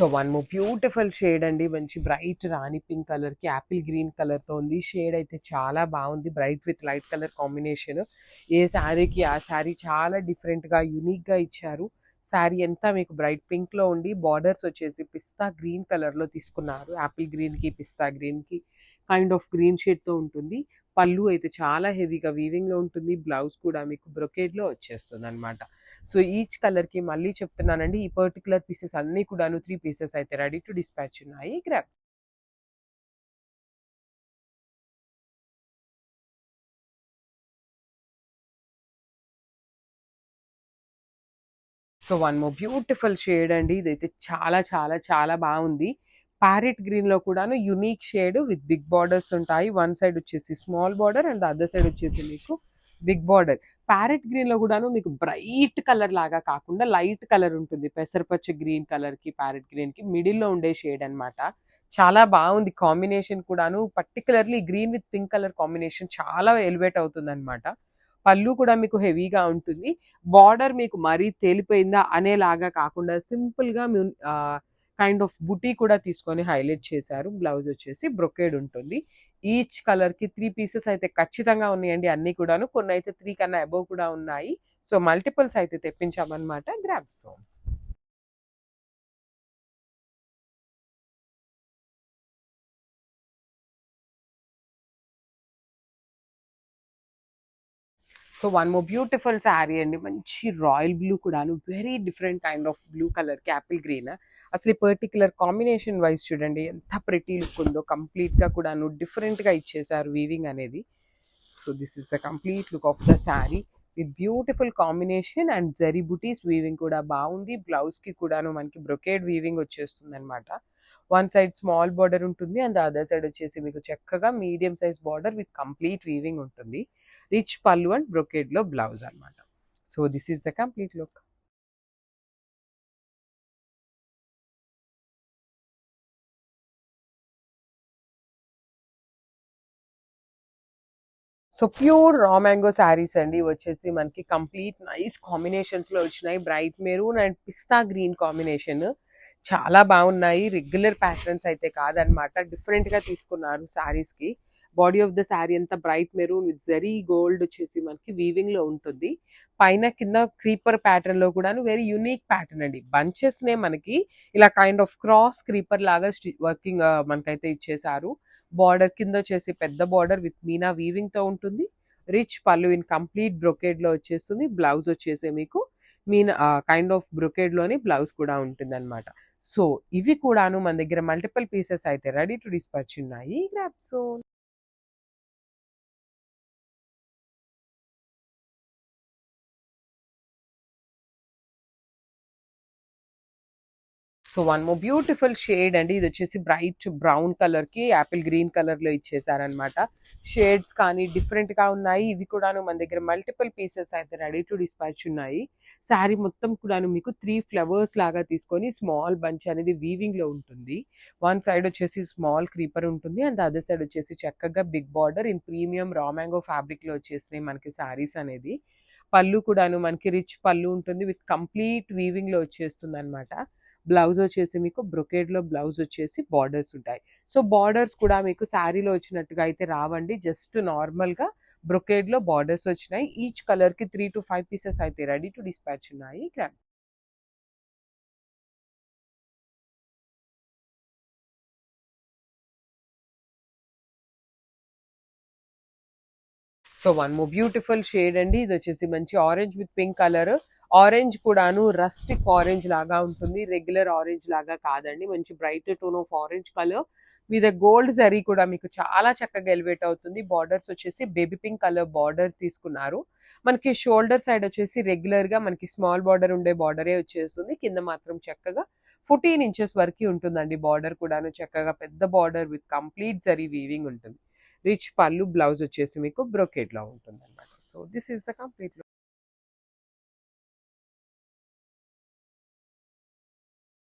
So one more beautiful shade అండి. మంచి bright rani pink కలర్‌కి యాపిల్ గ్రీన్ కలర్‌తో ఉంది. షేడ్ అయితే చాలా బాగుంది. Bright with light colour combination. ఏ శారీకి ఆ శారీ చాలా డిఫరెంట్‌గా, యూనిక్‌గా ఇచ్చారు. శారీ అంతా మీకు బ్రైట్ పింక్‌లో ఉండి బార్డర్స్ వచ్చేసి పిస్తా గ్రీన్ కలర్‌లో తీసుకున్నారు. యాపిల్ గ్రీన్‌కి, పిస్తా గ్రీన్‌కి కైండ్ ఆఫ్ గ్రీన్ షేడ్‌తో ఉంటుంది. పళ్ళు అయితే చాలా హెవీగా వీవింగ్‌లో ఉంటుంది. బ్లౌజ్ కూడా మీకు బ్రొకేడ్‌లో వచ్చేస్తుందనమాట. సో ఈచ్ కలర్‌కి మళ్ళీ చెప్తున్నానండి. ఈ పర్టిక్యులర్ పీసెస్ అన్నీ కూడాను 3 పీసెస్ అయితే రెడీ టు డిస్పాచ్ ఉన్నాయి. Grab. So one more beautiful shade అండి. ఇదైతే చాలా చాలా చాలా బాగుంది. ప్యారెట్ గ్రీన్‌లో కూడాను unique shade with big borders ఉంటాయి. వన్ సైడ్ వచ్చేసి small border and other side వచ్చేసి మీకు బిగ్ బార్డర్. ప్యారెట్ గ్రీన్‌లో కూడాను మీకు బ్రైట్ కలర్ లాగా కాకుండా లైట్ కలర్ ఉంటుంది. పెసరపచ్చ గ్రీన్ కలర్‌కి, ప్యారెట్ గ్రీన్‌కి మిడిల్‌లో ఉండే షేడ్ అన్నమాట. చాలా బాగుంది కాంబినేషన్ కూడాను. Particularly green with pink colour combination చాలా ఎలివేట్ అవుతుందన్నమాట. పళ్ళు కూడా మీకు హెవీగా ఉంటుంది. బార్డర్ మీకు మరీ తేలిపోయిందా అనేలాగా కాకుండా సింపుల్‌గా కైండ్ ఆఫ్ బుటీ కూడా తీసుకొని హైలైట్ చేశారు. బ్లౌజ్ వచ్చేసి బ్రొకేడ్ ఉంటుంది. ఈచ్ కలర్‌కి 3 పీసెస్ అయితే ఖచ్చితంగా ఉన్నాయండి అన్నీ కూడాను. కొన్నైతే 3 కన్నా అబోవ్ కూడా ఉన్నాయి. సో, మల్టిపుల్స్ అయితే తెప్పించామన్నమాట. Grab so. So one more beautiful sari అండి. మంచి రాయల్ బ్లూ కూడాను. Very different kind of blue కలర్‌కి యాపిల్ గ్రీన్. అసలు ఈ పర్టిక్యులర్ కాంబినేషన్ వైస్ చూడండి ఎంత ప్రెటీ లుక్ ఉందో. కంప్లీట్‌గా కూడాను డిఫరెంట్‌గా ఇచ్చేసారు వీవింగ్ అనేది. So this is the complete look of the sari with beautiful combination and zari butis weaving కూడా బాగుంది. బ్లౌజ్‌కి కూడాను మనకి బ్రొకేడ్ వీవింగ్ వచ్చేస్తుందన్నమాట. వన్ సైడ్ స్మాల్ బార్డర్ ఉంటుంది అండ్ అదర్ సైడ్ వచ్చేసి మీకు చక్కగా medium size border with complete weaving ఉంటుంది. రిచ్ పళ్ళు అండ్ బ్రొకేడ్‌లో బ్లౌజ్ అన్నమాట. So this is the complete look. So pure raw mango saris అండి. వచ్చేసి మనకి కంప్లీట్ నైస్ కాంబినేషన్స్‌లో వచ్చినాయి. Bright maroon and pista green combination. చాలా బాగున్నాయి. రెగ్యులర్ ప్యాటర్న్స్ అయితే కాదనమాట. డిఫరెంట్‌గా తీసుకున్నారు శారీస్‌కి. బాడీ ఆఫ్ ద శారీ అంతా bright maroon with zari gold వచ్చేసి మనకి వీవింగ్‌లో ఉంటుంది. పైన కింద క్రీపర్ ప్యాటర్న్‌లో కూడాను వెరీ యూనిక్ ప్యాటర్న్ అండి. బంచెస్‌నే మనకి ఇలా కైండ్ ఆఫ్ క్రాస్ క్రీపర్ లాగా వర్కింగ్ మనకైతే ఇచ్చేసారు. బార్డర్ కింద వచ్చేసి పెద్ద బార్డర్ విత్ మీనా వీవింగ్ తో ఉంటుంది. రిచ్ పళ్ళు ఇన్ కంప్లీట్ బ్రొకేడ్ లో వచ్చేస్తుంది. బ్లౌజ్ వచ్చేసి మీకు మీనా కైండ్ ఆఫ్ బ్రొకేడ్ లోని బ్లౌజ్ కూడా ఉంటుంది అనమాట. సో ఇవి కూడాను మన దగ్గర మల్టిపుల్ పీసెస్ అయితే రెడీ టు డిస్పాచ్ ఉన్నాయి. Grab so. So one more beautiful shade అండి. ఇది వచ్చేసి బ్రైట్ బ్రౌన్ కలర్ కి యాపిల్ గ్రీన్ కలర్ లో ఇచ్చేసారనమాట. షేడ్స్ కానీ డిఫరెంట్ గా ఉన్నాయి. ఇవి కూడాను మన దగ్గర మల్టిపుల్ పీసెస్ అయితే రెడీ టు డిస్పాచ్ ఉన్నాయి. శారీ మొత్తం కూడాను మీకు 3 ఫ్లవర్స్ లాగా తీసుకొని స్మాల్ బంచ్ అనేది వీవింగ్ లో ఉంటుంది. వన్ సైడ్ వచ్చేసి స్మాల్ క్రీపర్ ఉంటుంది అండ్ అదర్ సైడ్ వచ్చేసి చక్కగా big border in premium raw mango fabric లో వచ్చేసినాయి మనకి శారీస్ అనేది. పళ్ళు కూడాను మనకి రిచ్ పళ్ళు ఉంటుంది విత్ కంప్లీట్ వీవింగ్ లో వచ్చేస్తుంది అనమాట. బ్లౌజ్ వచ్చేసి మీకు బ్రొకేడ్‌లో బ్లౌజ్ వచ్చేసి బార్డర్స్ ఉంటాయి. సో, బార్డర్స్ కూడా మీకు శారీలో వచ్చినట్టుగా అయితే రావండి. జస్ట్ నార్మల్‌గా బ్రొకేడ్‌లో బార్డర్స్ వచ్చినాయి. ఈచ్ కలర్‌కి 3-5 పీసెస్ అయితే రెడీ టు డిస్పాచ్ ఉన్నాయి. So one more beautiful shade అండి. ఇది వచ్చేసి మంచి orange with pink colour. Orange కూడాను రస్టిక్ ఆరెంజ్ లాగా ఉంటుంది. రెగ్యులర్ ఆరెంజ్ లాగా కాదండి. మంచి bright tone of orange colour మీద గోల్డ్ జరీ కూడా మీకు చాలా చక్కగా ఎలివేట్ అవుతుంది. బార్డర్స్ వచ్చేసి బేబీ పింక్ కలర్ బార్డర్ తీసుకున్నారు. మనకి షోల్డర్ సైడ్ వచ్చేసి రెగ్యులర్ గా మనకి స్మాల్ బార్డర్ ఉండే బార్డరే వచ్చేస్తుంది. కింద మాత్రం చక్కగా 14 ఇంచెస్ వరకు ఉంటుందండి. బార్డర్ కూడాను చక్కగా పెద్ద border with complete zari weaving ఉంటుంది. రిచ్ పళ్ళు బ్లౌజ్ వచ్చేసి మీకు బ్రొకేట్ లో ఉంటుంది అనమాట. So this is the complete